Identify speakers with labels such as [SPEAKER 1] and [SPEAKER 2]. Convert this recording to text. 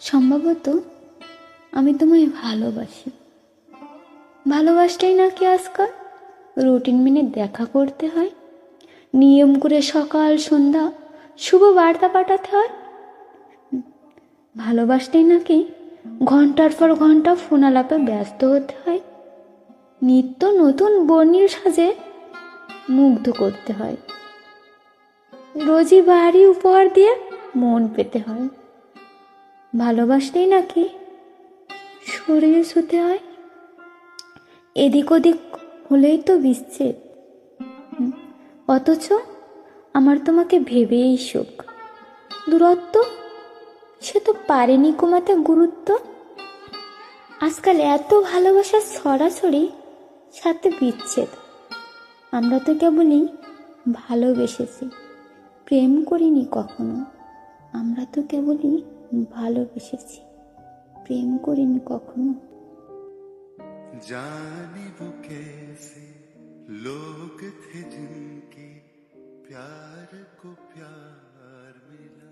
[SPEAKER 1] সম্ভবত আমি তোমায় ভালোবাসি। ভালোবাসটাই নাকি আজকাল রুটিন মেনে দেখা করতে হয়, নিয়ম করে সকাল সন্ধ্যা শুভ বার্তা পাঠাতে হয়। ভালোবাসতেই নাকি ঘন্টার পর ঘন্টা ফোন আলাপে ব্যস্ত হতে হয়, নিত্য নতুন বর্ণিল সাজে মুগ্ধ করতে হয়, রোজই ভারী উপহার দিয়ে মন পেতে হয়। ভালোবাসতেই নাকি শরীর ছুতে হয়, এদিক ওদিক হলেই তো বিচ্ছেদ। অথচ আমার তোমাকে ভেবেই সুখ। দূরত্ব সে তো পারেনি কমাতে গুরুত্ব। আজকাল এত ভালোবাসার ছড়াছড়ি, সাথে বিচ্ছেদ। আমরা তো কেবলই ভালোবেসেছি, প্রেম করিনি কখনো। আমরা তো কেবলই ভালোবেসেছি, প্রেম করিনি কখনো।
[SPEAKER 2] जाने वो कैसे लोग थे जिनके प्यार को प्यार मिला।